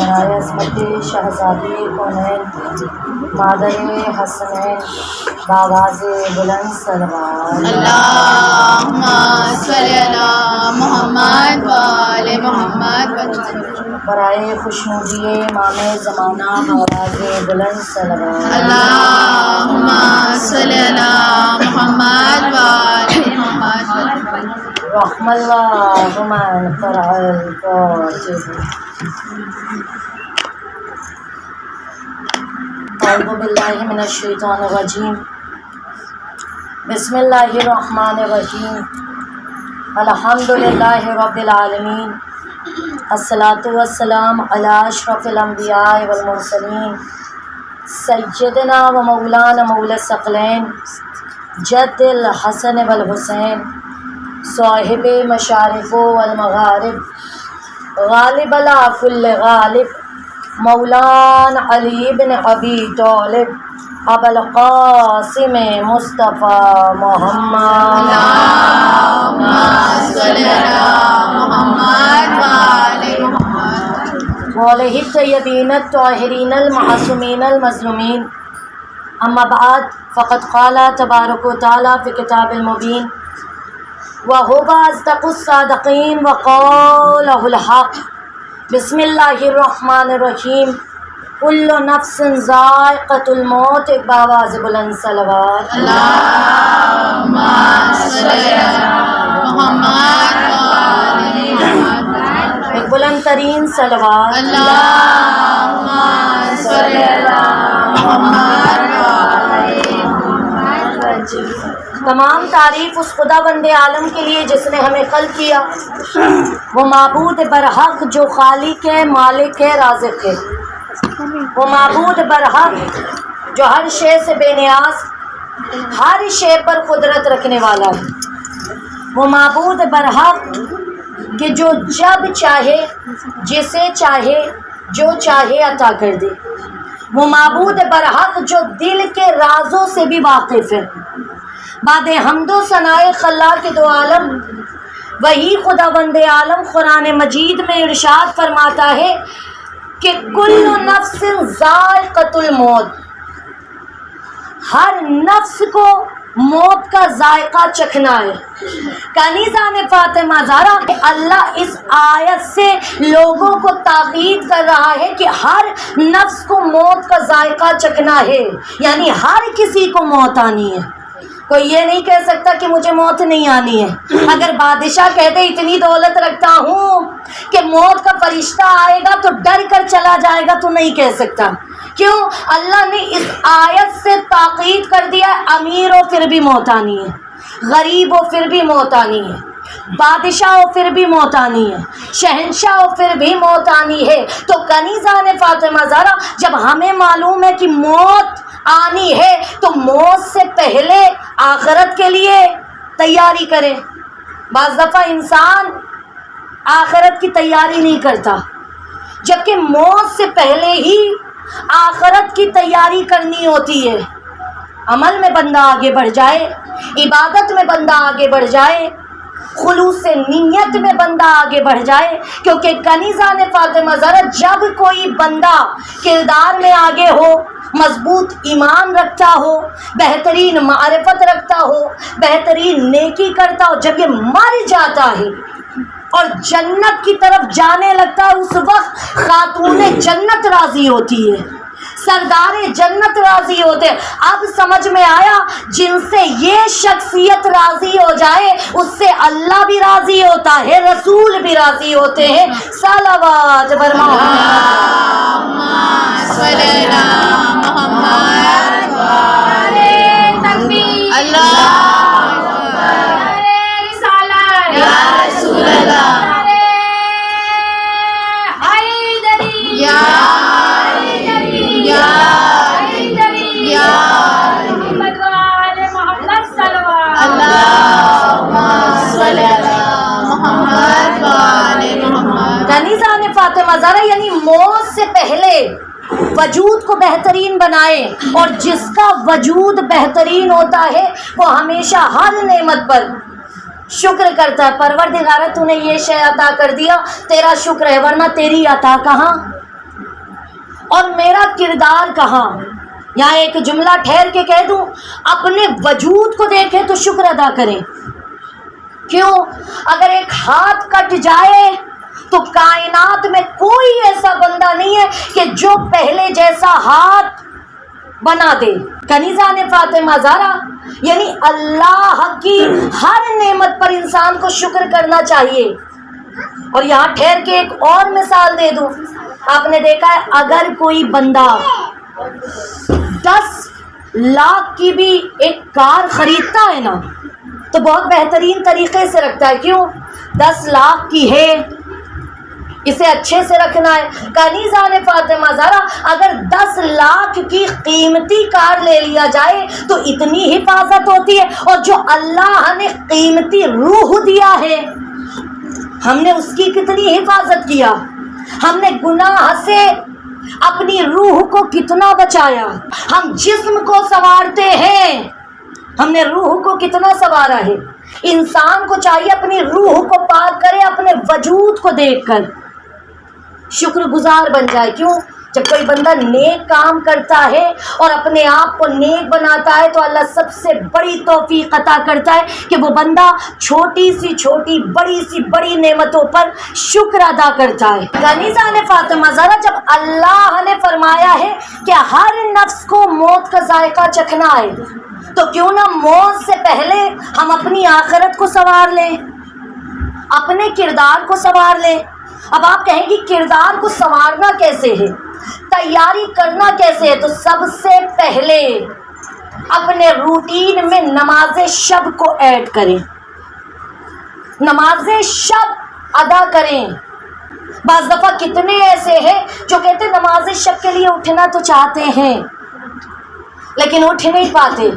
برائے عظمت شہزادی کونین مادر حسنین باواز بلند صلوات اللہم صلی علی محمد و آل محمد برائے خوشنودی امام زمانہ باواز بلند صلوات اللہم صلی علی محمد و آل محمد رحم اللہ من فرع الفاتح. اعوذ باللہ من الشیطان الرجیم. بسم اللہ الرحمن الرحیم. الحمد للہ رب العالمین. الصلاۃ والسلام علی اشرف الانبیاء والمرسلین سیدنا و مولانا مولا الثقلین جد الحسن والحسین صاحب مشارق والمغارب غالب لا کل غالب مولانا علی بن ابی طالب ابو القاسم مصطفیٰ محمد. اللہم صلی علی محمد و آل محمد وعلیہ الطیبین الطاہرین المعصومین المظلومین. اما بعد فقد قال تبارک و تعالی فی کتاب المبین وَهُوَ أَصْدَقُ الصَّادِقِينَ وَقَوْلُهُ الْحَقُّ. بسم اللہ الرحمن الرحیم. کل نفس ذائقۃ الموت. ایک باواز بلند صلوات. اللہم صلی علی محمد و آل محمد ایک بلند ترین صلوات. اللہم صلی علی محمد و آل محمد. تمام تعریف اس خدا بند عالم کے لیے جس نے ہمیں خلق کیا، وہ معبود برحق جو خالق ہے، مالک ہے، رازق ہے. وہ معبود برحق جو ہر شے سے بے نیاز، ہر شے پر قدرت رکھنے والا ہے. وہ معبود برحق کہ جو جب چاہے جسے چاہے جو چاہے عطا کر دے. وہ معبود برحق جو دل کے رازوں سے بھی واقف ہے. بعد حمد و ثنائے خلاق دو عالم وہی خدا بند عالم قرآن مجید میں ارشاد فرماتا ہے کہ کل نفس ذائقۃ الموت. ہر نفس کو موت کا ذائقہ چکھنا ہے. کنیزان فاطمہ زہرا کہ اللہ اس آیت سے لوگوں کو تاکید کر رہا ہے کہ ہر نفس کو موت کا ذائقہ چکھنا ہے، یعنی ہر کسی کو موت آنی ہے. کوئی یہ نہیں کہہ سکتا کہ مجھے موت نہیں آنی ہے. اگر بادشاہ کہتے اتنی دولت رکھتا ہوں کہ موت کا فرشتہ آئے گا تو ڈر کر چلا جائے گا، تو نہیں کہہ سکتا. کیوں؟ اللہ نے اس آیت سے تاکید کر دیا امیر ہو پھر بھی موت آنی ہے، غریب ہو پھر بھی موت آنی ہے، بادشاہ ہو پھر بھی موت آنی ہے، شہنشاہ ہو پھر بھی موت آنی ہے. تو کنیزان فاطمہ زہرا جب ہمیں معلوم ہے کہ موت آنی ہے تو موت سے پہلے آخرت کے لیے تیاری کریں. بعض دفعہ انسان آخرت کی تیاری نہیں کرتا، جبکہ موت سے پہلے ہی آخرت کی تیاری کرنی ہوتی ہے. عمل میں بندہ آگے بڑھ جائے، عبادت میں بندہ آگے بڑھ جائے، خلوص نیت میں بندہ آگے بڑھ جائے. کیونکہ کنیزان فاطمہ زہرا جب کوئی بندہ کردار میں آگے ہو، مضبوط ایمان رکھتا ہو، بہترین معرفت رکھتا ہو، بہترین نیکی کرتا ہو، جب یہ مر جاتا ہے اور جنت کی طرف جانے لگتا ہے، اس وقت خاتون جنت راضی ہوتی ہے، سردار جنت راضی ہوتے. اب سمجھ میں آیا جن سے یہ شخصیت راضی ہو جائے اس سے اللہ بھی راضی ہوتا ہے، رسول بھی راضی ہوتے ہیں. صلوات بر محمد صلی علی محمد و آل تکبیر. اللہ رسالت یا رسول اللہ کنیزان فاطمہ زہرا یعنی موت سے پہلے وجود کو بہترین بنائے، اور جس کا وجود بہترین ہوتا ہے وہ ہمیشہ ہر نعمت پر شکر کرتا ہے. پروردگارہ تو نے یہ شے عطا کر دیا، تیرا شکر ہے، ورنہ تیری عطا کہاں. اور میرا کردار کہاں؟ یہاں ایک جملہ ٹھہر کے کہہ دوں، اپنے وجود کو دیکھیں تو شکر ادا کریں۔ کیوں؟ اگر ایک ہاتھ کٹ جائے تو کائنات میں کوئی ایسا بندہ نہیں ہے کہ جو پہلے جیسا ہاتھ بنا دے۔ کنیزہ نے فاطمہ زہرا یعنی اللہ کی ہر نعمت پر انسان کو شکر کرنا چاہیے۔ اور یہاں ٹھہر کے ایک اور مثال دے دوں، آپ نے دیکھا ہے اگر کوئی بندہ 10 لاکھ کی بھی ایک کار خریدتا ہے نا تو بہت بہترین طریقے سے رکھتا ہے۔ کیوں؟ 10 لاکھ کی ہے، اسے اچھے سے رکھنا ہے۔ کنیزہ نے فاطمہ زہرا اگر 10 لاکھ کی قیمتی کار لے لیا جائے تو اتنی حفاظت ہوتی ہے، اور جو اللہ نے قیمتی روح دیا ہے ہم نے اس کی کتنی حفاظت کیا، ہم نے گناہ سے اپنی روح کو کتنا بچایا۔ ہم جسم کو سنوارتے ہیں، ہم نے روح کو کتنا سنوارا ہے۔ انسان کو چاہیے اپنی روح کو پاک کرے، اپنے وجود کو دیکھ کر شکر گزار بن جائے۔ کیوں؟ جب کوئی بندہ نیک کام کرتا ہے اور اپنے آپ کو نیک بناتا ہے تو اللہ سب سے بڑی توفیق عطا کرتا ہے کہ وہ بندہ چھوٹی سی چھوٹی بڑی سی بڑی نعمتوں پر شکر ادا کرتا ہے۔ کنیزہ نے فاطمہ زہرا جب اللہ نے فرمایا ہے کہ ہر نفس کو موت کا ذائقہ چکھنا ہے تو کیوں نہ موت سے پہلے ہم اپنی آخرت کو سنوار لیں، اپنے کردار کو سنوار لیں۔ اب آپ کہیں گی کردار کو سنوارنا کیسے ہے، تیاری کرنا کیسے ہے؟ تو سب سے پہلے اپنے روٹین میں نماز شب کو ایڈ کریں، نماز شب ادا کریں۔ بعض دفعہ کتنے ایسے ہیں جو کہتے ہیں نماز شب کے لیے اٹھنا تو چاہتے ہیں لیکن اٹھ نہیں پاتے۔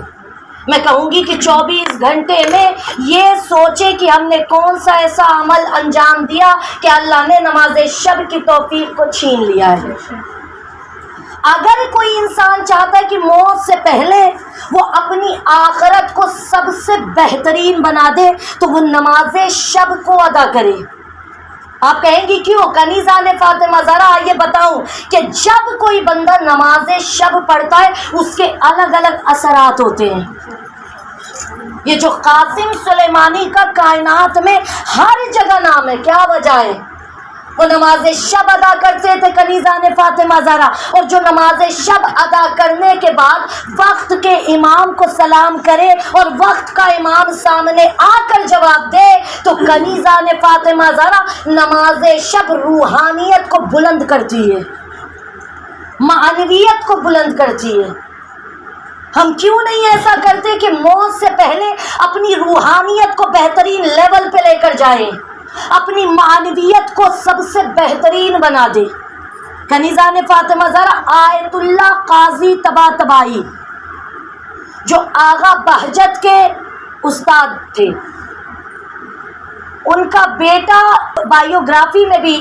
میں کہوں گی کہ 24 گھنٹے میں یہ سوچے کہ ہم نے کون سا ایسا عمل انجام دیا کہ اللہ نے نماز شب کی توفیق کو چھین لیا ہے۔ اگر کوئی انسان چاہتا ہے کہ موت سے پہلے وہ اپنی آخرت کو سب سے بہترین بنا دے تو وہ نماز شب کو ادا کرے۔ آپ کہیں گی کیوں؟ کنیزہ نے فاطمہ زہرا آئیے بتاؤں کہ جب کوئی بندہ نماز شب پڑھتا ہے اس کے الگ الگ اثرات ہوتے ہیں۔ یہ جو قاسم سلیمانی کا کائنات میں ہر جگہ نام ہے، کیا وجہ ہے؟ وہ نماز شب ادا کرتے تھے کنیزہ نے فاطمہ زہرا، اور جو نماز شب ادا کرنے کے بعد وقت کے امام کو سلام کرے اور وقت کا امام سامنے آ کر جواب دے تو کنیزہ نے فاطمہ زہرا نماز شب روحانیت کو بلند کرتی ہے، معنویت کو بلند کرتی ہے۔ ہم کیوں نہیں ایسا کرتے کہ موت سے پہلے اپنی روحانیت کو بہترین لیول پہ لے کر جائیں، اپنی معنویت کو سب سے بہترین بنا دے۔ کنیزہ نے فاطمہ زہرا آیت اللہ قاضی طباطبائی جو آغا بہجت کے استاد تھے، ان کا بیٹا بائیوگرافی میں بھی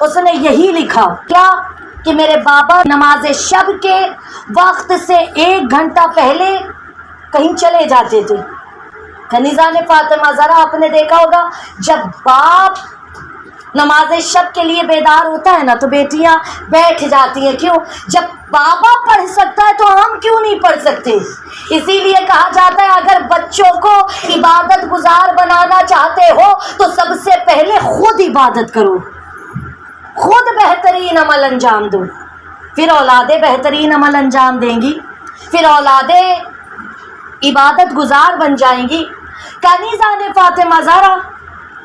اس نے یہی لکھا کیا کہ میرے بابا نماز شب کے وقت سے 1 گھنٹہ پہلے کہیں چلے جاتے تھے۔ کنیزہ نے فاطمہ زہرا آپ نے دیکھا ہوگا جب باپ نماز شب کے لیے بیدار ہوتا ہے نا تو بیٹیاں بیٹھ جاتی ہیں۔ کیوں؟ جب بابا پڑھ سکتا ہے تو ہم کیوں نہیں پڑھ سکتے؟ اسی لیے کہا جاتا ہے اگر بچوں کو عبادت گزار بنانا چاہتے ہو تو سب سے پہلے خود عبادت کرو، خود بہترین عمل انجام دو، پھر اولادیں بہترین عمل انجام دیں گی، پھر اولادیں عبادت گزار بن جائیں گی۔ کنیزہ نے فاطمہ زہرا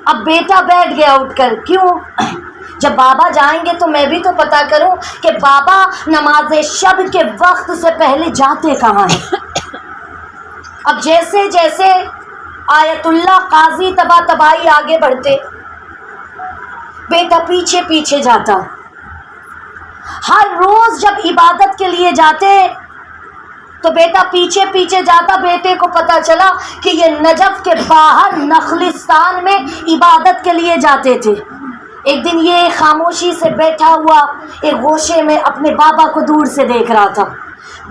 اب بیٹا بیٹھ گیا اٹھ کر، کیوں؟ جب بابا جائیں گے تو میں بھی تو پتا کروں کہ بابا نماز شب کے وقت سے پہلے جاتے کہاں ہیں۔ اب جیسے جیسے آیت اللہ قاضی طباطبائی آگے بڑھتے بیٹا پیچھے پیچھے جاتا، ہر روز جب عبادت کے لیے جاتے تو بیٹا پیچھے پیچھے جاتا۔ بیٹے کو پتا چلا کہ یہ نجف کے باہر نخلستان میں عبادت کے لیے جاتے تھے۔ ایک دن یہ خاموشی سے بیٹھا ہوا ایک گوشے میں اپنے بابا کو دور سے دیکھ رہا تھا۔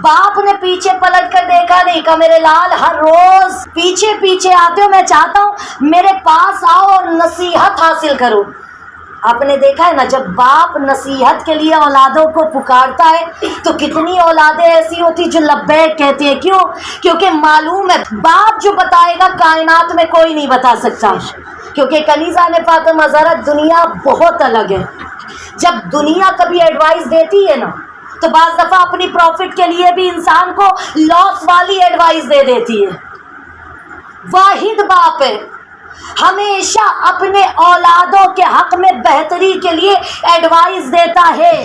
باپ نے پیچھے پلٹ کر دیکھا نہیں، کہا میرے لال ہر روز پیچھے پیچھے آتے ہو، میں چاہتا ہوں میرے پاس آؤ اور نصیحت حاصل کرو۔ آپ نے دیکھا ہے نا، جب باپ نصیحت کے لیے اولادوں کو پکارتا ہے تو کتنی اولادیں ایسی ہوتی جو لبیک کہتی ہیں. کیوں؟ کیونکہ معلوم ہے باپ جو بتائے گا کائنات میں کوئی نہیں بتا سکتا. کیونکہ کنیزہ نے فاطمہ زہرا دنیا بہت الگ ہے. جب دنیا کبھی ایڈوائز دیتی ہے نا تو بعض دفعہ اپنی پروفٹ کے لیے بھی انسان کو لاس والی ایڈوائز دے دیتی ہے. واحد باپ ہے، ہمیشہ اپنے اولادوں کے حق میں بہتری کے لیے ایڈوائز دیتا ہے.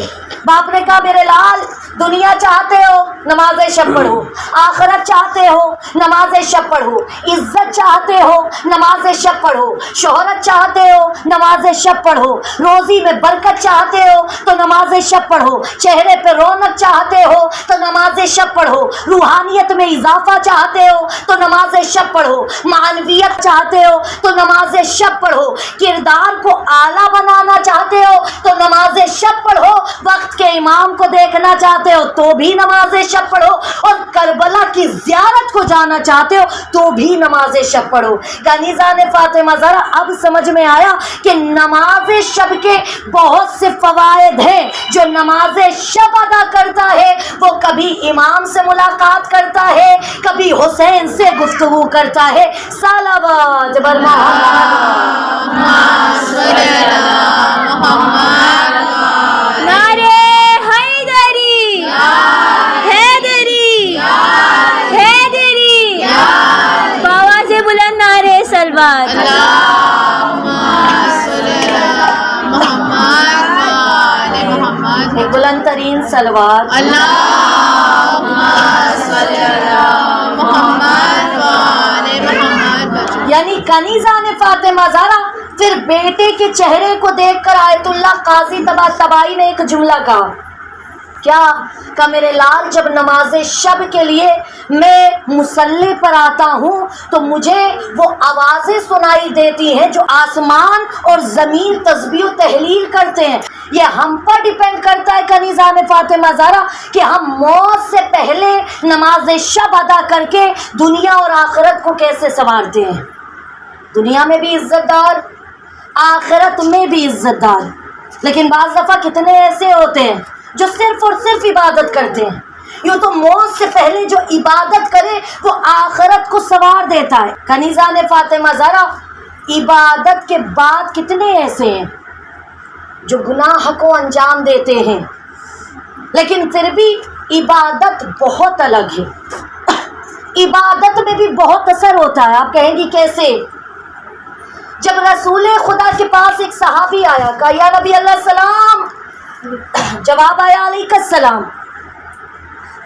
باپ نے کہا میرے لال دنیا چاہتے ہو نماز شب پڑھو، آخرت چاہتے ہو نماز شب پڑھو، عزت چاہتے ہو نماز شب پڑھو، شہرت چاہتے ہو نماز شب پڑھو، روزی میں برکت چاہتے ہو تو نماز شب پڑھو، چہرے پہ رونق چاہتے ہو تو نماز شب پڑھو، روحانیت میں اضافہ چاہتے ہو تو نماز شب پڑھو، معنویت چاہتے ہو تو نماز شب پڑھو، کردار کو اعلیٰ بنانا چاہتے ہو تو نماز شب پڑھو، وقت کے امام کو دیکھنا چاہتے ہو تو بھی نماز شب پڑھو، اور کربلا کی زیارت کو جانا چاہتے ہو تو بھی نماز شب پڑھو. کنیزہ نے فاطمہ زہرا اب سمجھ میں آیا کہ نماز شب کے بہت سے فوائد ہیں. جو نماز شب ادا کرتا ہے وہ کبھی امام سے ملاقات کرتا ہے، کبھی حسین سے گفتگو کرتا ہے. صلوات بر نعرے حیدری حیدری حیدری، بآواز بلند نعرے صلوات. ایک بلند ترین صلوات. یعنی کنیزہ نے فاطمہ زہرا پھر بیٹے کے چہرے کو دیکھ کر آیت اللہ قاضی طباطبائی نے ایک جملہ کہا. کیا کہ میرے لال جب نماز شب کے لیے میں مصلی پر آتا ہوں تو مجھے وہ آوازیں سنائی دیتی ہیں جو آسمان اور زمین تسبیح و تحلیل کرتے ہیں. یہ ہم پر ڈیپینڈ کرتا ہے کنیزہ نے فاطمہ زہرا کہ ہم موت سے پہلے نماز شب ادا کر کے دنیا اور آخرت کو کیسے سنوارتے ہیں. دنیا میں بھی عزت دار، آخرت میں بھی عزت دار. لیکن بعض دفعہ کتنے ایسے ہوتے ہیں جو صرف اور صرف عبادت کرتے ہیں. یوں تو موت سے پہلے جو عبادت کرے وہ آخرت کو سنوار دیتا ہے. کنیزہ نے فاطمہ زہرا عبادت کے بعد کتنے ایسے ہیں جو گناہ کو انجام دیتے ہیں لیکن پھر بھی عبادت بہت الگ ہے. عبادت میں بھی بہت اثر ہوتا ہے. آپ کہیں گی کیسے؟ جب رسول خدا کے پاس ایک صحابی آیا، کہا یا نبی اللہ سلام، جواب آیا علیک السلام.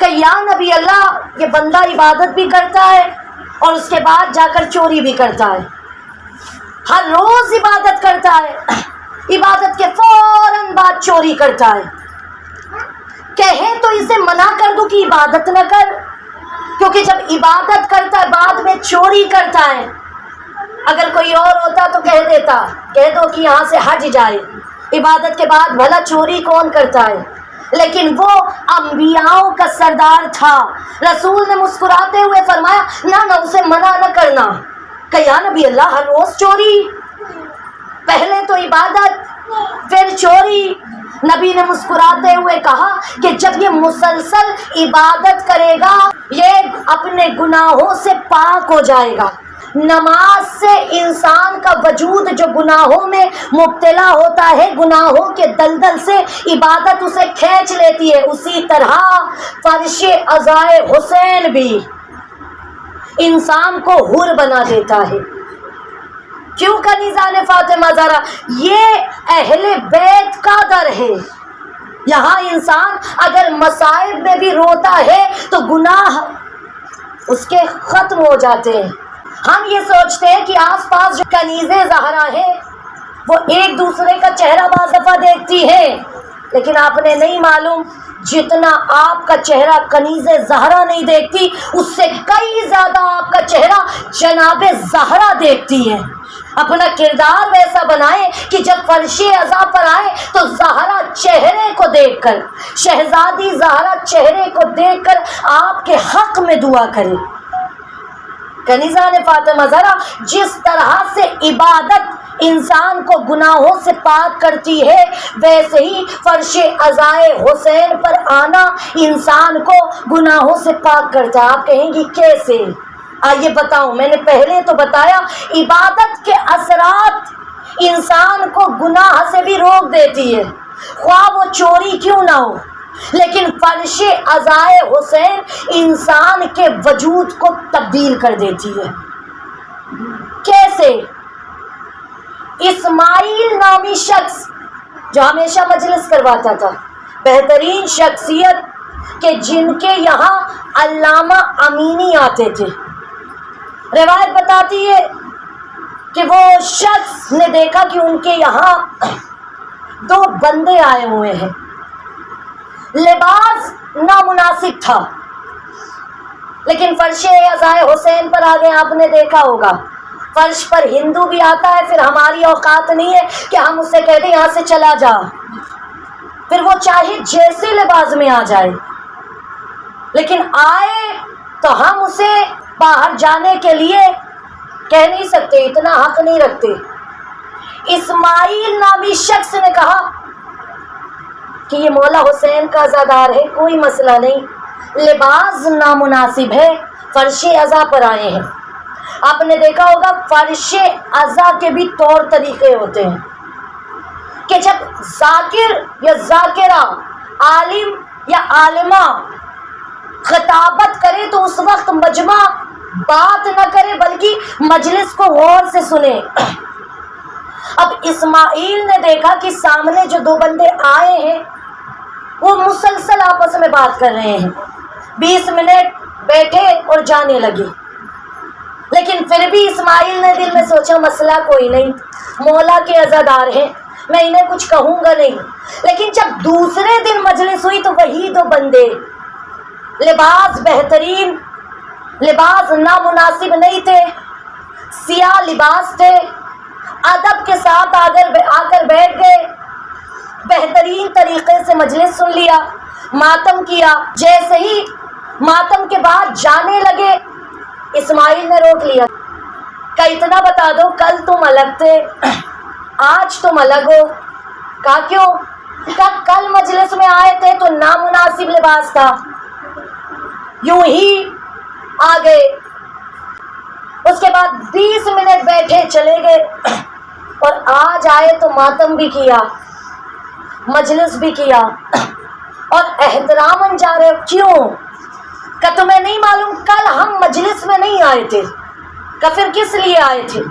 کہ یا نبی اللہ یہ بندہ عبادت بھی کرتا ہے اور اس کے بعد جا کر چوری بھی کرتا ہے، ہر روز عبادت کرتا ہے، عبادت کے فوراً بعد چوری کرتا ہے. کہیں تو اسے منع کر دو کہ عبادت نہ کر، کیونکہ جب عبادت کرتا ہے بعد میں چوری کرتا ہے. اگر کوئی اور ہوتا تو کہہ دیتا، کہہ دو کہ یہاں سے ہٹ جائے، عبادت کے بعد بھلا چوری کون کرتا ہے. لیکن وہ انبیاؤں کا سردار تھا. رسول نے مسکراتے ہوئے فرمایا نہ اسے منع نہ کرنا. کہ یا نبی اللہ ہر روز چوری، پہلے تو عبادت پھر چوری. نبی نے مسکراتے ہوئے کہا کہ جب یہ مسلسل عبادت کرے گا یہ اپنے گناہوں سے پاک ہو جائے گا. نماز سے انسان کا وجود جو گناہوں میں مبتلا ہوتا ہے، گناہوں کے دلدل سے عبادت اسے کھینچ لیتی ہے. اسی طرح فرش عزائے حسین بھی انسان کو حر بنا دیتا ہے. کیوں کنیزہ نے فاطمہ زہرا؟ یہ اہل بیت کا در ہے. یہاں انسان اگر مصائب میں بھی روتا ہے تو گناہ اس کے ختم ہو جاتے ہیں. ہم یہ سوچتے ہیں کہ آس پاس جو کنیزیں زہرا ہیں وہ ایک دوسرے کا چہرہ بعض دفعہ دیکھتی ہیں، لیکن آپ نے نہیں معلوم جتنا آپ کا چہرہ کنیز زہرا نہیں دیکھتی اس سے کئی زیادہ آپ کا چہرہ جناب زہرا دیکھتی ہے. اپنا کردار ویسا بنائیں کہ جب فرش عزا پر آئے تو زہرا چہرے کو دیکھ کر، شہزادی زہرا چہرے کو دیکھ کر آپ کے حق میں دعا کرے. کنیزہ نے فاطمہ زہرا جس طرح سے عبادت انسان کو گناہوں سے پاک کرتی ہے، ویسے ہی فرش عزائے حسین پر آنا انسان کو گناہوں سے پاک کرتا ہے۔ آپ کہیں گی کیسے؟ آئیے بتاؤں، میں نے پہلے تو بتایا عبادت کے اثرات انسان کو گناہ سے بھی روک دیتی ہے، خواہ وہ چوری کیوں نہ ہو، لیکن فرش عزائے حسین انسان کے وجود کو تبدیل کر دیتی ہے۔ کیسے؟ اسماعیل نامی شخص جو ہمیشہ مجلس کرواتا تھا، بہترین شخصیت کہ جن کے یہاں علامہ امینی آتے تھے، روایت بتاتی ہے کہ وہ شخص نے دیکھا کہ ان کے یہاں دو بندے آئے ہوئے ہیں، لباس نامناسب تھا، لیکن فرش عزائے حسین پر آگے آپ نے دیکھا ہوگا فرش پر ہندو بھی آتا ہے، پھر ہماری اوقات نہیں ہے کہ ہم اسے کہہ دیں یہاں سے چلا جا، پھر وہ چاہے جیسے لباس میں آ جائے، لیکن آئے تو ہم اسے باہر جانے کے لیے کہہ نہیں سکتے، اتنا حق نہیں رکھتے۔ اسماعیل نامی شخص نے کہا کہ یہ مولا حسین کا عزادار ہے، کوئی مسئلہ نہیں، لباس نامناسب ہے، فرش عزا پر آئے ہیں۔ آپ نے دیکھا ہوگا فرش عزا کے بھی طور طریقے ہوتے ہیں کہ جب ذاکر یا ذاکرہ، عالم یا عالمہ خطابت کرے تو اس وقت مجمع بات نہ کرے بلکہ مجلس کو غور سے سنے۔ اب اسماعیل نے دیکھا کہ سامنے جو دو بندے آئے ہیں وہ مسلسل آپس میں بات کر رہے ہیں، 20 منٹ بیٹھے اور جانے لگے، لیکن پھر بھی اسماعیل نے دل میں سوچا مسئلہ کوئی نہیں، مولا کے عزادار ہیں، میں انہیں کچھ کہوں گا نہیں۔ لیکن جب دوسرے دن مجلس ہوئی تو وہی دو بندے، لباس بہترین، لباس نامناسب نہیں تھے، سیاہ لباس تھے، ادب کے ساتھ آ کر بیٹھ گئے، بہترین طریقے سے مجلس سن لیا، ماتم کیا۔ جیسے ہی ماتم کے بعد جانے لگے اسماعیل نے روک لیا، کہا اتنا بتا دو کل تم الگ تھے، آج تم الگ ہو۔ کہا کیوں؟ کہا کل مجلس میں آئے تھے تو نامناسب لباس تھا، یوں ہی آ گئے، اس کے بعد 20 منٹ بیٹھے چلے گئے، اور آج آئے تو ماتم بھی کیا، مجلس بھی کیا اور احتراماً جا رہے ہو، کیوں؟ کہ تمہیں نہیں معلوم کل ہم مجلس میں نہیں آئے تھے؟ کہ پھر کس لیے آئے تھے؟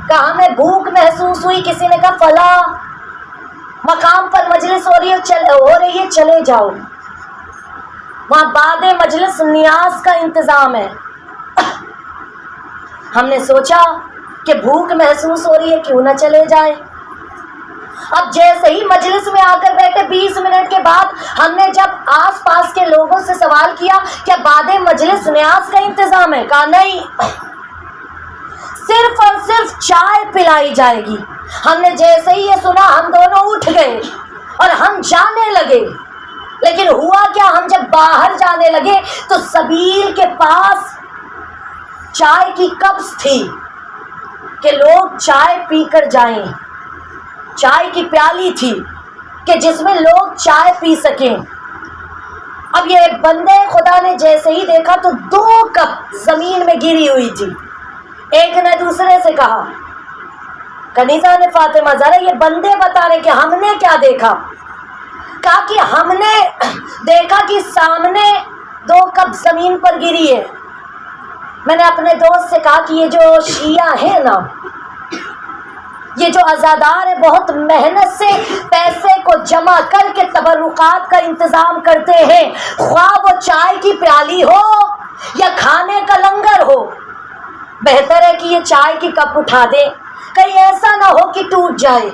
کہ ہمیں بھوک محسوس ہوئی، کسی نے کہا فلاں مقام پر مجلس ہو رہی ہے چلے جاؤ، وہاں بعد مجلس نیاز کا انتظام ہے۔ ہم نے سوچا کہ بھوک محسوس ہو رہی ہے، کیوں نہ چلے جائیں۔ اب جیسے ہی مجلس میں آ کر بیٹھے 20 منٹ کے بعد ہم نے جب آس پاس کے لوگوں سے سوال کیا کہ بعد مجلس نیاز کا انتظام ہے؟ کہا نہیں، صرف اور صرف چائے پلائی جائے گی۔ ہم نے جیسے ہی یہ سنا ہم دونوں اٹھ گئے اور ہم جانے لگے، لیکن ہوا کیا، ہم جب باہر جانے لگے تو سبیل کے پاس چائے کی کپس تھی کہ لوگ چائے پی کر جائیں، چائے کی پیالی تھی کہ جس میں لوگ چائے پی سکیں۔ اب یہ بندے خدا نے جیسے ہی دیکھا تو 2 کپ زمین میں گری ہوئی تھی، ایک نے دوسرے سے کہا، کنیزہ نے فاطمہ زہرا یہ بندے بتا رہے کہ ہم نے کیا دیکھا؟ کہا کہ ہم نے دیکھا کہ سامنے 2 کپ زمین پر گری ہے۔ میں نے اپنے دوست سے کہا کہ یہ جو شیعہ ہیں نا، یہ جو عزادار ہے، بہت محنت سے پیسے کو جمع کر کے تبرکات کا انتظام کرتے ہیں، خواہ وہ چائے کی پیالی ہو یا کھانے کا لنگر ہو، بہتر ہے کہ یہ چائے کی کپ اٹھا دیں، کہیں ایسا نہ ہو کہ ٹوٹ جائے۔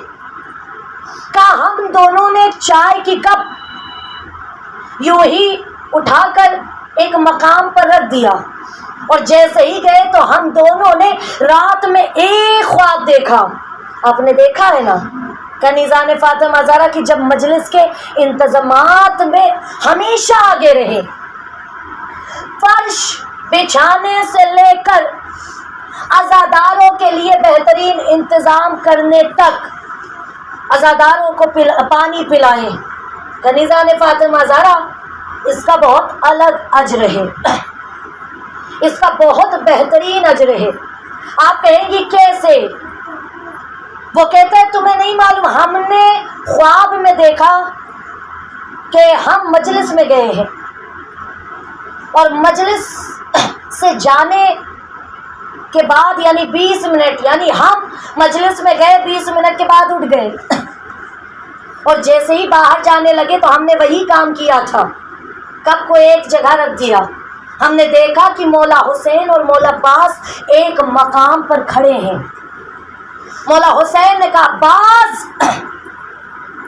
کہا ہم دونوں نے چائے کی کپ یوں ہی اٹھا کر ایک مقام پر رکھ دیا، اور جیسے ہی گئے تو ہم دونوں نے رات میں ایک خواب دیکھا۔ آپ نے دیکھا ہے نا کنیزہ نے فاطمہ زہرا کی جب مجلس کے انتظامات میں ہمیشہ آگے رہے، فرش بچھانے سے لے کر عزاداروں کے لیے بہترین انتظام کرنے تک عزاداروں کو پانی پلائیں. کنیزان فاطمہ زہرا اس کا بہت الگ اجر ہے، اس کا بہت بہترین اجر ہے. آپ کہیں گی کیسے؟ وہ کہتے ہیں تمہیں نہیں معلوم، ہم نے خواب میں دیکھا کہ ہم مجلس میں گئے ہیں اور مجلس سے جانے کے بعد یعنی 20 منٹ، یعنی ہم مجلس میں گئے 20 منٹ کے بعد اٹھ گئے اور جیسے ہی باہر جانے لگے تو ہم نے وہی کام کیا تھا، کپ کو ایک جگہ رکھ دیا. ہم نے دیکھا کہ مولا حسین اور مولا عباس ایک مقام پر کھڑے ہیں. مولا حسین نے کہا عباس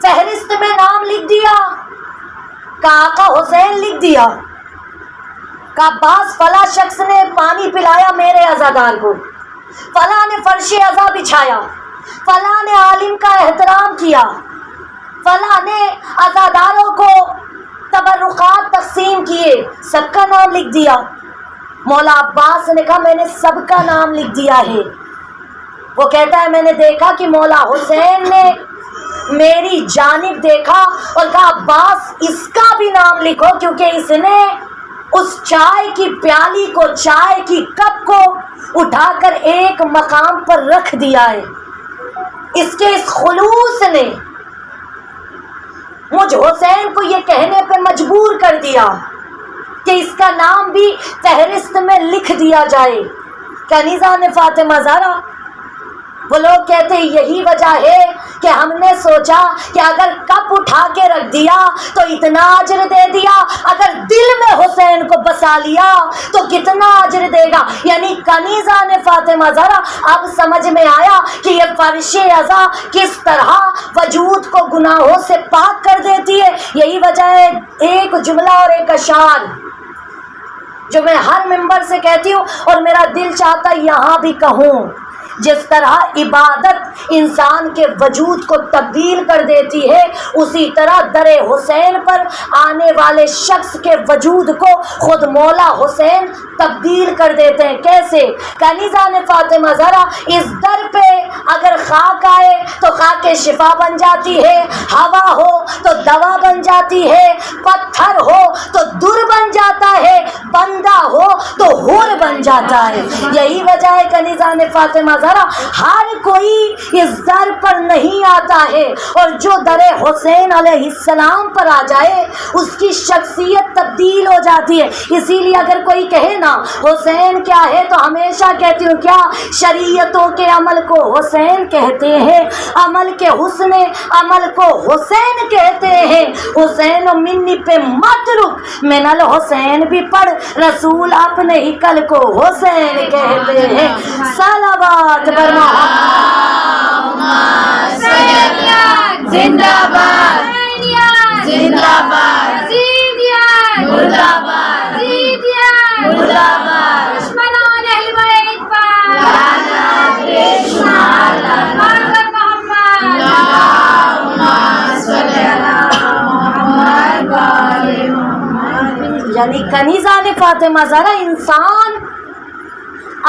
فہرست میں نام لکھ دیا. کہا آقا حسین لکھ دیا. کہا عباس فلاں شخص نے پانی پلایا میرے عزادار کو، فلاں نے فرش عزا بچھایا، فلاں نے عالم کا احترام کیا، فلاں نے عزاداروں کو تبرکات تقسیم کیے، سب کا نام لکھ دیا. مولا عباس نے کہا میں نے سب کا نام لکھ دیا ہے. وہ کہتا ہے میں نے دیکھا کہ مولا حسین نے میری جانب دیکھا اور کہا عباس اس کا بھی نام لکھو، کیونکہ اس نے اس چائے کی پیالی کو، چائے کی کپ کو اٹھا کر ایک مقام پر رکھ دیا ہے. اس کے اس خلوص نے مجھ حسین کو یہ کہنے پہ مجبور کر دیا کہ اس کا نام بھی فہرست میں لکھ دیا جائے. کنیزان فاطمہ زہرا وہ لوگ کہتے ہیں یہی وجہ ہے کہ ہم نے سوچا کہ اگر کپ اٹھا کے رکھ دیا تو اتنا اجر دے دیا، اگر دل میں حسین کو بسا لیا تو کتنا اجر دے گا. یعنی کنیزان فاطمہ زہرا اب سمجھ میں آیا کہ یہ فرش عزا کس طرح وجود کو گناہوں سے پاک کر دیتی ہے. یہی وجہ ہے ایک جملہ اور ایک اشعار جو میں ہر ممبر سے کہتی ہوں اور میرا دل چاہتا یہاں بھی کہوں. جس طرح عبادت انسان کے وجود کو تبدیل کر دیتی ہے، اسی طرح در حسین پر آنے والے شخص کے وجود کو خود مولا حسین تبدیل کر دیتے ہیں. کیسے؟ کنیزان فاطمہ زہرا اس در پہ اگر خاک آئے تو خاک شفا بن جاتی ہے، ہوا ہو تو دوا بن جاتی ہے، پتھر ہو تو در بن جاتا ہے، بندہ ہو تو حور بن جاتا ہے. یہی وجہ ہے کنیزان فاطمہ ہر کوئی اس در پر نہیں آتا ہے، اور جو در حسین علیہ السلام پر آ جائے اس کی شخصیت تبدیل ہو جاتی ہے. اسی لیے اگر کوئی کہے نا حسین کیا ہے تو ہمیشہ کہتی ہوں کیا شریعتوں کے عمل کو حسین کہتے ہیں، عمل کے حسن عمل کو حسین کہتے ہیں. حسین و منی پہ مت رک، من الحسین بھی پڑھ، رسول اپنے ہی کل کو حسین کہتے ہیں. صلوات پر زندہ باد زندہ باد مردہ باد مردہ باد دشمنان اہل بیت پر لعنت بشمار محمد اللہم صلی علی محمد. یعنی کنیزان فاطمہ زہرا انسان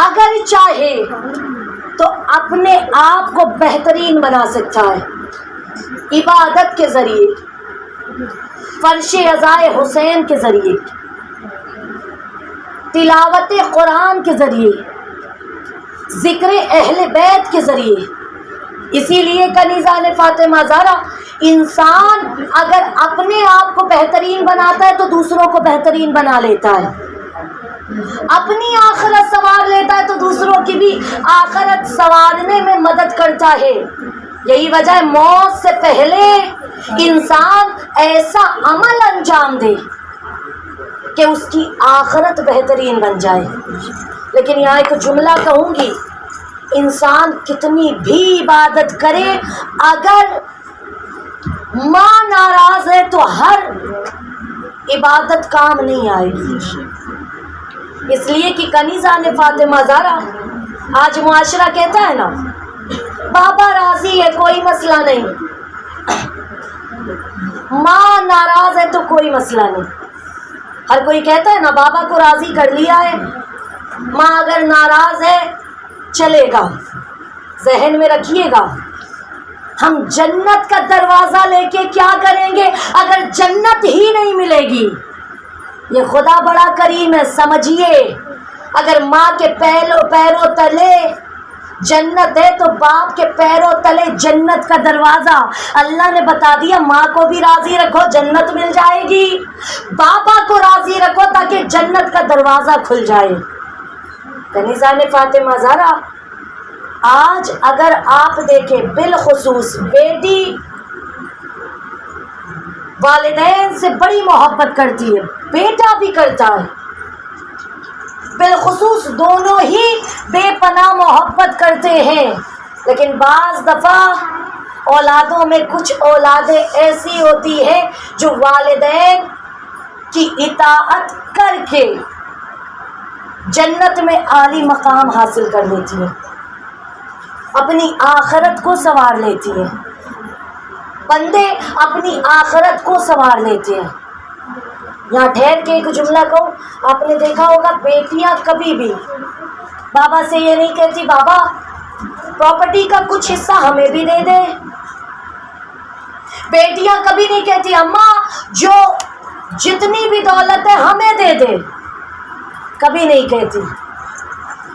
اگر چاہے تو اپنے آپ کو بہترین بنا سکتا ہے، عبادت کے ذریعے، فرش عزائے حسین کے ذریعے، تلاوت قرآن کے ذریعے، ذکر اہل بیت کے ذریعے. اسی لیے کنیزان فاطمہ زہرا انسان اگر اپنے آپ کو بہترین بناتا ہے تو دوسروں کو بہترین بنا لیتا ہے، اپنی آخرت سنوار لیتا ہے تو دوسروں کی بھی آخرت سنوارنے میں مدد کرتا ہے. یہی وجہ ہے موت سے پہلے انسان ایسا عمل انجام دے کہ اس کی آخرت بہترین بن جائے. لیکن یہاں ایک جملہ کہوں گی، انسان کتنی بھی عبادت کرے اگر ماں ناراض ہے تو ہر عبادت کام نہیں آئے گی. اس لیے کہ کنیزان فاطمہ زہرا آج معاشرہ کہتا ہے نا بابا راضی ہے کوئی مسئلہ نہیں، ماں ناراض ہے تو کوئی مسئلہ نہیں. ہر کوئی کہتا ہے نا بابا کو راضی کر لیا ہے، ماں اگر ناراض ہے چلے گا. ذہن میں رکھیے گا، ہم جنت کا دروازہ لے کے کیا کریں گے اگر جنت ہی نہیں ملے گی؟ یہ خدا بڑا کریم ہے، سمجھیے. اگر ماں کے پیروں تلے جنت ہے تو باپ کے پیروں تلے جنت کا دروازہ. اللہ نے بتا دیا ماں کو بھی راضی رکھو جنت مل جائے گی، بابا کو راضی رکھو تاکہ جنت کا دروازہ کھل جائے. کنیزان فاطمہ زہرا، آج اگر آپ دیکھیں بالخصوص بیٹی والدین سے بڑی محبت کرتی ہے، بیٹا بھی کرتا ہے، بالخصوص دونوں ہی بے پناہ محبت کرتے ہیں. لیکن بعض دفعہ اولادوں میں کچھ اولادیں ایسی ہوتی ہیں جو والدین کی اطاعت کر کے جنت میں عالی مقام حاصل کر لیتی ہیں، اپنی آخرت کو سنوار لیتی ہیں. بندے اپنی آخرت کو سنوار لیتے ہیں. یہاں ٹھہر کے ایک جملہ کہوں، آپ نے دیکھا ہوگا بیٹیاں کبھی بھی بابا سے یہ نہیں کہتی بابا پراپرٹی کا کچھ حصہ ہمیں بھی دے دے. بیٹیاں کبھی نہیں کہتی اماں جو جتنی بھی دولت ہے ہمیں دے دے، کبھی نہیں کہتی.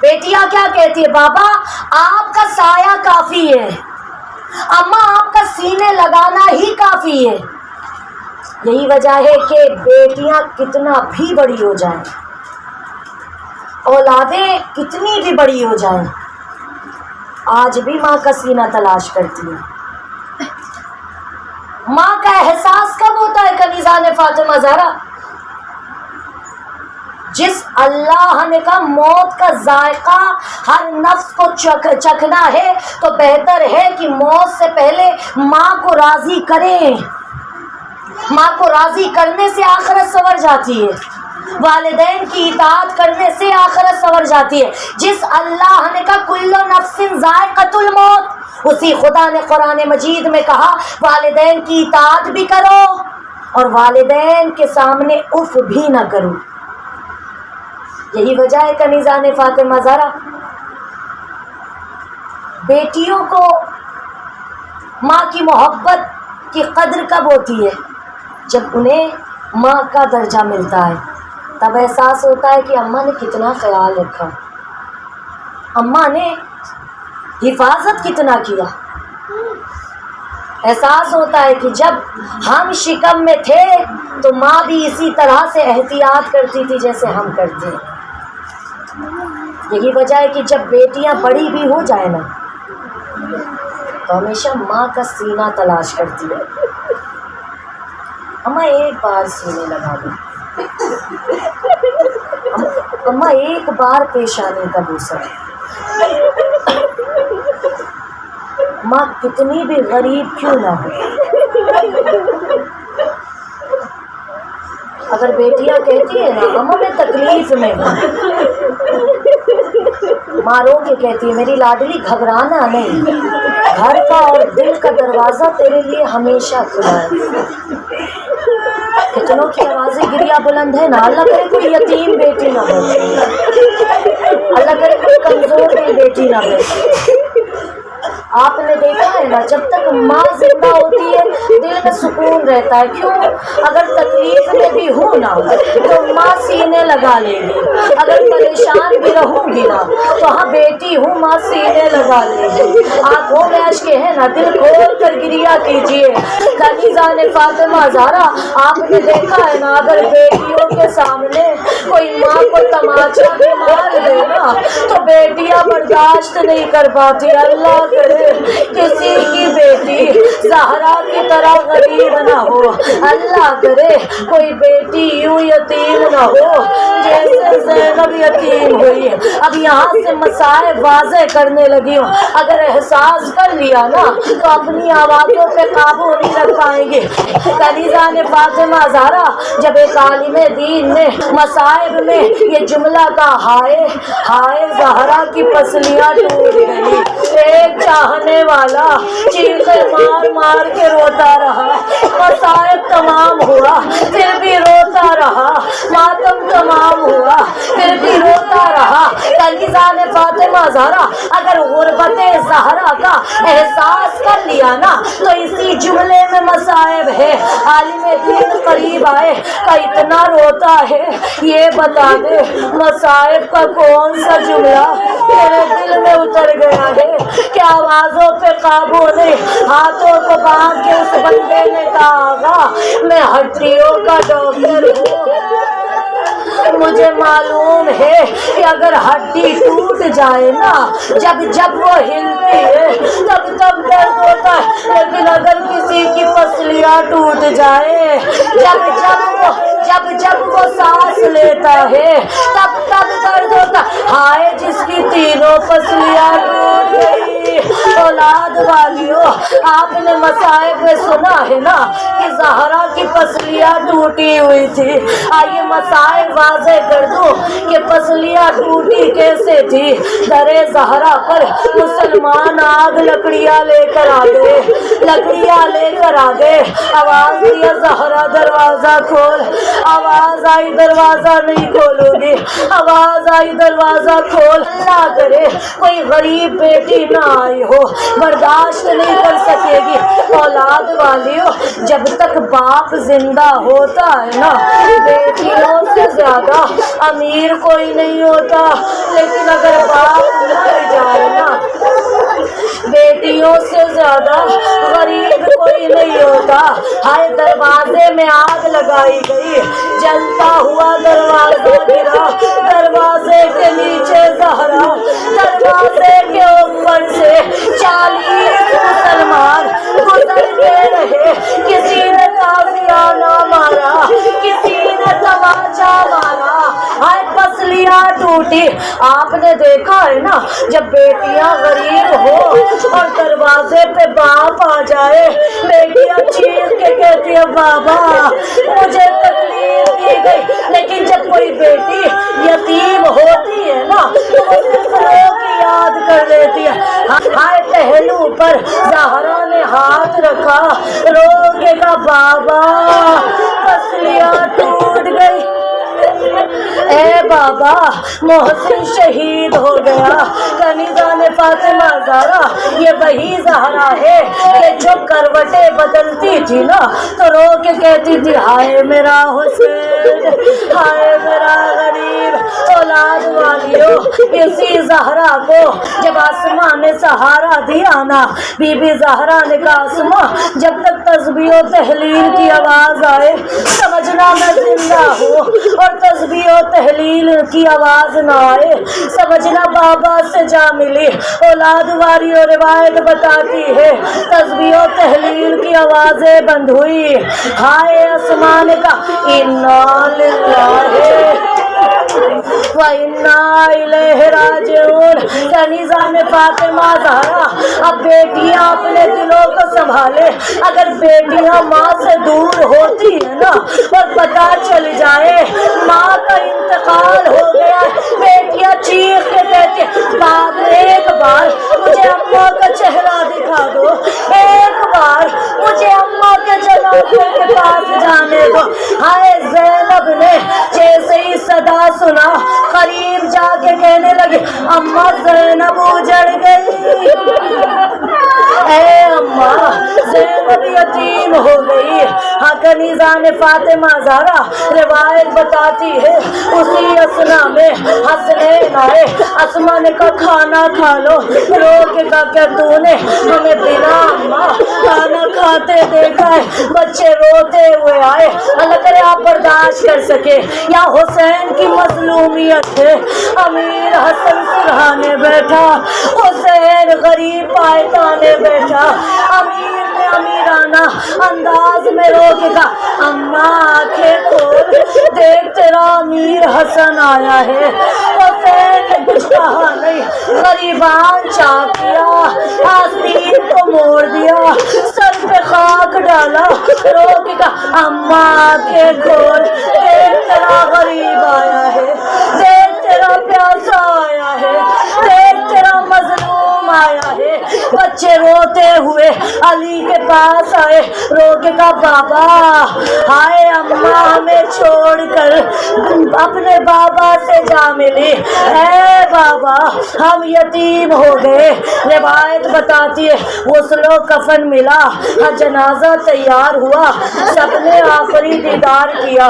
بیٹیاں کیا کہتی ہے؟ بابا آپ کا سایہ کافی ہے، اماں آپ کا سینے لگانا ہی کافی ہے. یہی وجہ ہے کہ بیٹیاں کتنا بھی بڑی ہو جائیں، اولادیں کتنی بھی بڑی ہو جائیں، آج بھی ماں کا سینہ تلاش کرتی ہے. ماں کا احساس کب ہوتا ہے کنیزان فاطمہ زہرا؟ جس اللہ نے کہا موت کا ذائقہ ہر نفس کو چکھنا ہے تو بہتر ہے کہ موت سے پہلے ماں کو راضی کریں. ماں کو راضی کرنے سے آخرت سنور جاتی ہے، والدین کی اطاعت کرنے سے آخرت سنور جاتی ہے. جس اللہ نے کہا کل نفس ذائقۃ الموت، اسی خدا نے قرآن مجید میں کہا والدین کی اطاعت بھی کرو اور والدین کے سامنے اف بھی نہ کرو. یہی وجہ ہے کنیزان فاطمہ زہرا، بیٹیوں کو ماں کی محبت کی قدر کب ہوتی ہے؟ جب انہیں ماں کا درجہ ملتا ہے، تب احساس ہوتا ہے کہ اماں نے کتنا خیال رکھا، اماں نے حفاظت کتنا کیا. احساس ہوتا ہے کہ جب ہم شکم میں تھے تو ماں بھی اسی طرح سے احتیاط کرتی تھی جیسے ہم کرتے ہیں. یہی وجہ ہے کہ جب بیٹیاں بڑی بھی ہو جائیں نا تو ہمیشہ ماں کا سینہ تلاش کرتی ہے. اماں ایک بار سینے لگا دو، اماں ایک بار پیشانی کا بوسہ. ماں کتنی بھی غریب کیوں نہ ہو، اگر بیٹیاں کہتی ہیں نا اماں میں تکلیف میں ہوں، ماں رو کے کہتی ہے میری لاڈلی گھبرانا نہیں، گھر کا اور دل کا دروازہ تیرے لیے ہمیشہ کھلا ہے. کتنوں کی آوازیں گریا بلند ہے نا، اللہ کرے کوئی یتیم بیٹی نہ بیٹھے، اللہ کرے کوئی کمزور بیٹی نہ بیٹھے. آپ نے دیکھا ہے نا جب تک ماں زندہ ہوتی ہے دل میں سکون رہتا ہے. کیوں؟ اگر تکلیف میں بھی ہوں نا تو ماں سینے لگا لے گی، اگر پریشان بھی رہوں گی نا تو ہاں بیٹی ہوں ماں سینے لگا لے گی. آنکھوں میں اشک ہے نا دل کھول کر گریا کیجیے. کنیزان فاطمہ زہرا آپ نے دیکھا ہے نا اگر بیٹیوں کے سامنے کوئی ماں کو تماچا بھی مار دے نا تو بیٹیاں برداشت نہیں کر پاتی. اللہ کرے کسی کی بیٹی زہرا کی طرح غریب نہ ہو، اللہ کرے کوئی بیٹی یوں یتیم نہ ہو جیسے زینب یتیم ہوئی. اب یہاں سے مسائل واضح کرنے لگی ہوں، اگر احساس کر لیا نا تو اپنی آوازوں پہ قابو نہیں رکھ پائیں گے. کنیزان فاطمہ زہرا جب ایک عالم دین نے مصائب میں یہ جملہ کہا ہائے ہائے زہرا کی پسلیاں ٹوٹ گئی، ایک چاہنے والا چیخیں مار مار کے روتا رہا، مصائب تمام ہوا پھر بھی روتا رہا. ماتم تمام ہوا، پھر بھی روتا رہا۔ کنیزہ نے فاطمہ زہرا اگر غربت زہرا کا احساس کر لیا نا تو اسی جملے میں مصائب ہے۔ عالم دین قریب آئے کہ اتنا روتا ہے، یہ بتا دے مصائب کا کون سا جملہ میرے دل میں اتر گیا ہے کہ آوازوں پہ قابو نہیں، ہاتھوں کو باندھ کے اس بندے نے کہا آغا میں ہڈیوں کا ڈاکٹر ہوں، مجھے معلوم ہے کہ اگر ہڈی ٹوٹ جائے نا جب وہ ہلتی ہے تب درد ہوتا ہے، لیکن اگر کسی کی پسلیاں ٹوٹ جائے جب وہ سانس لیتا ہے تب درد ہوتا ہے۔ ہائے جس کی تینوں پسلیاں ٹوٹ گئی۔ اولاد والیوں، آپ نے مصائب میں سنا ہے نا کہ زہرا کی پسلیاں ٹوٹی ہوئی تھی، آئیے مصائب واضح کر دوں کہ پسلیاں ٹوٹی کیسے تھی۔ درے زہرا پر مسلمان آگ لکڑیاں لے کر آ گئے، آواز دیا زہرا دروازہ کھول، آواز آئی دروازہ نہیں کھولو گی، آواز آئی دروازہ کھول، نہ کرے کوئی غریب بیٹی نہ آئی ہو، برداشت نہیں کر سکے گی۔ اولاد والیوں، جب تک باپ زندہ ہوتا ہے نا بیٹیوں سے زیادہ امیر کوئی نہیں ہوتا، لیکن اگر باپ مر جائے نا بیٹیوں سے زیادہ غریب کوئی نہیں ہوتا۔ ہائے دروازے میں آگ لگائی گئی، جلتا ہوا دروازہ گرا، دروازے کے نیچے زہرا، دروازے کے اوپر سے 40 مسلمان گزرتے رہے، کسی نے تازیانہ مارا، کسی نے تماچا مارا، ہائے پسلیاں ٹوٹی۔ آپ نے دیکھا ہے نا جب بیٹیاں غریب ہو اور دروازے پہ باپ آ جائے بیٹیاں چیخ کے کہتی ہے بابا مجھے تکلیف دی گئی، لیکن جب کوئی بیٹی یتیم ہوتی ہے نا تو وہ صرف لوگ کی یاد کر لیتی ہے۔ ہائے پہلو پر زہرا نے ہاتھ رکھا، روگے گا بابا پسلیاں ٹوٹ گئی، اے بابا محسن شہید ہو گیا۔ کنیزہ نے فاطمہ زہرا یہ وہی زہرا ہے کہ جو کروٹیں بدلتی تھی نا تو رو کے کہتی تھی ہائے میرا حسین، ہائے میرا غریب۔ اولاد والیوں، اسی زہرا کو جب آسماں نے سہارا دیا نا بی بی زہرا نے کہا آسماں جب تک تسبیح و تحلیل کی آواز آئے سمجھنا میں زندہ ہوں، اور تسبیح و تحلیل کی آواز نہ آئے سمجھنا بابا سے جا ملی۔ اولاد والی اور روایت بتاتی ہے تسبیح و تحلیل کی آوازیں بند ہوئی، ہائے آسمان کا انا للہ وَإِنَّا إِلَيْهِ رَاجِعُونَ۔ کنیزہ نے فاطمہ زہرا اب بیٹیاں اپنے دلوں کو سنبھالے، اگر بیٹیاں ماں سے دور ہوتی ہیں نا اور پتہ چل جائے ماں کا انتقال ہو گیا، بیٹیاں چیخ کے کہتی ہیں باپ ایک بار مجھے اماں کا چہرہ دکھا دو، ایک بار مجھے اماں کے جنازے کے پاس جانے دو۔ ہائے زینب نے جیسے ہی صدا سنا قریب جا کے کہنے لگے اماں زینب اجڑ گئی، اے اماں زینب یتیم ہو گئی۔ ہاں کنیزہ نے فاطمہ زہرا روایت بتاتی ہے اسی اسنا میں حسنین آئے، اسما نے کہا کھانا کھا لو، رو کے کہا کہ تو نے ہمیں بنا اماں کھانا کھاتے دیکھا ہے، بچے روتے ہوئے آئے، اللہ کرے آپ برداشت کر سکے یا حسین کی مظلومیت ہے۔ امیر حسن سرہانے بیٹھا، حسین غریب پائتانے بیٹھا، امیر نے امیرانہ انداز میں رو کے کہا اماں آنکھیں کھول دیکھ تیرا امیر حسن آیا ہے۔ حسین نے کچھ کہا نہیں، غریبان چاک کیا، آستین کو موڑ دیا، سر پہ خاک ڈالا، رو کے کہا اماں آنکھیں کھول دیکھ تیرا غریب آیا ہے، دیکھ تیرا پیاسا آیا ہے، دیکھ تیرا مظلوم آیا ہے. بچے روتے ہوئے علی کے پاس آئے, رو کے کہا بابا ہائے اماں ہمیں چھوڑ کر اپنے بابا سے جا ملی, اے بابا ہم یتیم ہو گئے. روایت بتاتی ہے غسل و کفن ملا, جنازہ تیار ہوا, سب نے آخری دیدار کیا,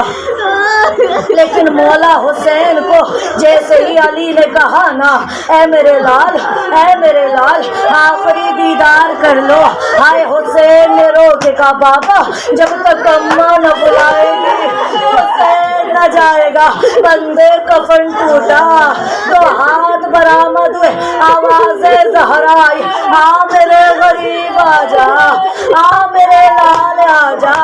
لیکن مولا حسین کو جیسے ہی علی نے کہا نا اے میرے لال, اے میرے لال آخری دیدار کر لو, ہائے حسین نے رو کے کہا بابا جب تک اماں نہ بلائے گی حسین نہ جائے گا. بندے کفن ٹوٹا تو ہاتھ برآمد ہوئے, آوازیں زہرا آئی, آ میرے غریب آ جا, آ میرے لال آ جا.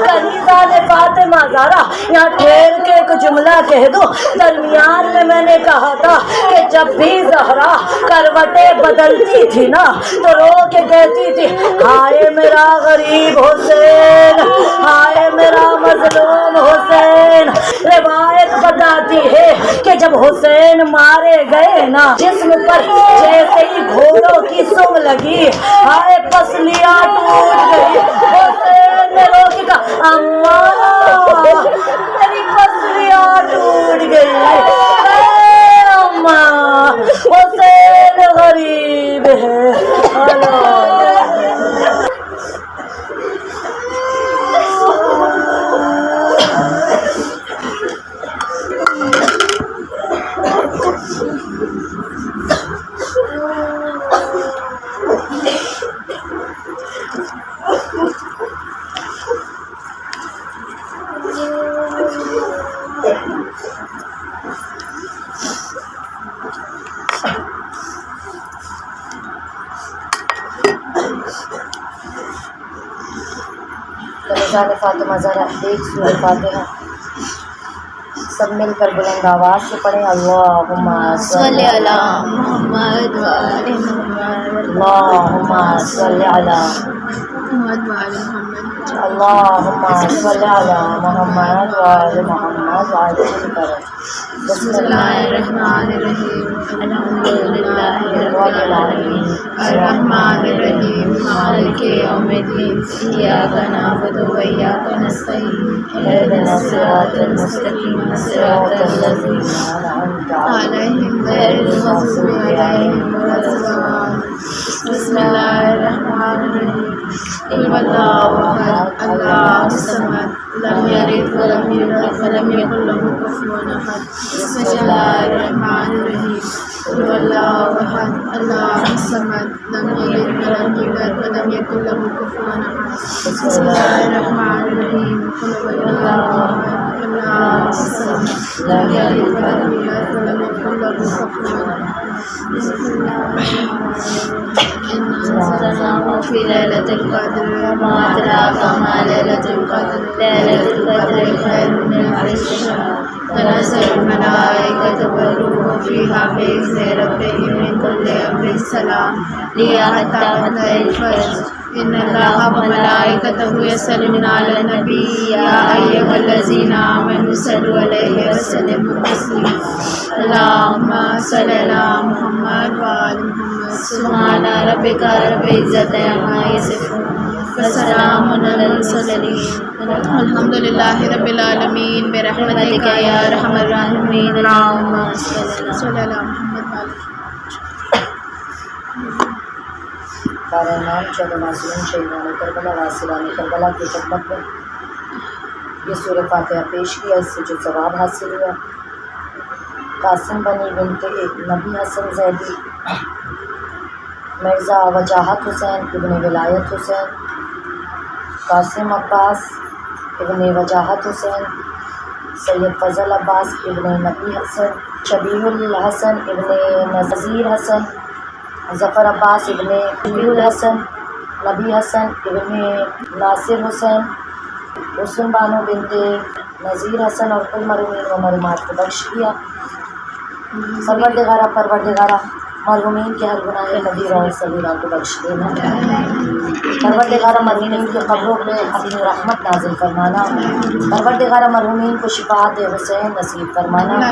کنیزہ نے فاطمہ زہرا یہاں ٹھہر کے ایک جملہ کہہ دو, درمیان میں نے کہا تھا کہ جب بھی زہرا کروٹیں بدلتی تھی نا تو رو کے کہتی تھی ہائے میرا غریب حسین, ہائے میرا مظلوم حسین. روایت بتاتی ہے کہ جب حسین مارے گئے نا جسم پر جیسے ہی گھوڑوں کی سنگ لگی, ہائے پسلیاں ٹوٹ گئی. حسین نے رو کے کہا اماں میری پسلیاں ٹوٹ گئی, اے اماں حسین غریب ہے. کنیزہ فاطمہ زہرا ایک سورہ فاتحہ سب مل کر بلند آواز سے پڑھیں. اللہم صلی علی محمد و آل محمد, اللہم صلی علی محمد و آل محمد, اللہم صلی علی محمد و آل محمد. بسم اللہ الرحمن الرحیم, الحمدللہ رب العالمین, الرحمن الرحیم, مالک یوم الدین, ایاک نعبد و ایاک نستعین, اہدنا الصراط المستقیم, صراط الذین انعمت علیہم غیر المغضوب علیہم ولا الضالین. بسم اللہ الرحمن الرحیم, قل هو اللہ احد اللہ الصمد لم یلد ولم یولد ولم یکن له کفوا احد. بسم اللہ الرحمن الرحیم, قل هو اللہ احد اللہ الصمد لم یلد ولم یولد ولم یکن له کفوا احد. بسم اللہ الرحمن الرحیم, قل هو اللہ احد اللہ الصمد لم یلد ولم یولد ولم یکن له کفوا احد. بسم اللہ الرحمن الرحیم, انا انزلناه فی لیلۃ القدر وما ادراک ما لیلۃ القدر, لیلۃ القدر خیر من الف شہر, تنزل الملائکۃ والروح فیہا بإذن ربہم من کل امر سلام ہی حتی مطلع الفجر. ان اللہ وملائکتہ یصلون علی النبی یا ایھا الذین آمنوا صلوا علیہ وسلموا تسلیما. اللہم صل علی محمد وآل محمد. سبحان ربک رب العزۃ عما یصفون وسلام علی المرسلین والحمد للہ رب العالمین. برحمتک یا ارحم الراحمین. اللہم صل علی محمد. بارہمان چودہ معصومین شہیدان کربلا واصلان کربلا کی خدمت میں یہ سورہ فاتحہ پیش کیا, اس سے جو ثواب حاصل ہوا. قاسم بنی بنت نبی حسن زیدی, مرزا وجاہت حسین ابن ولایت حسین, قاسم عباس ابن وجاہت حسین, سید فضل عباس ابن نبی حسن, شبیح الحسن ابن نذیر حسن, ظفر عباس ابن شبیح الحسن, نبی حسن ابن ناصر حسین, حسن بانو بنت نذیر حسن اور کل مرحومین و مرحومات کو بخش دیا. پروردگارہ مرحومین کے ہر گناہ کبیرہ اور صغیرہ کو بخش دینا. پروردگارہ مرحومین کی قبروں میں اپنی رحمت نازل فرمانا. پروردگارہ مرحومین کو شفاعت حسین نصیب فرمانا.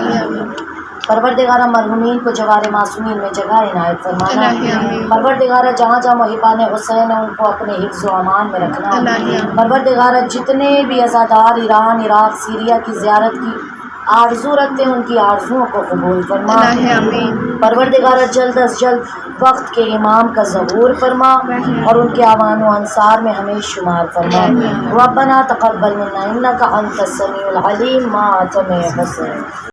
پروردگارہ مرحومین کو جوار معصومین میں جگہ عنایت فرمانا. الہی آمین. پروردگارہ جہاں جہاں محبان حسین ہیں ان کو اپنے حفظ و امان میں رکھنا. الہی آمین. پروردگارہ جتنے بھی عزادار ایران، عراق، سیریا کی زیارت کی آرزو رکھتے ہیں ان کی آرزوؤں کو قبول فرما. الہی آمین. پروردگارہ جلد از جلد وقت کے امام کا ظہور فرما اور ان کے اعوان و انصار میں ہمیں شمار فرما. ربنا تقبل منا انک انت السمیع العلیم. ماتم حسین.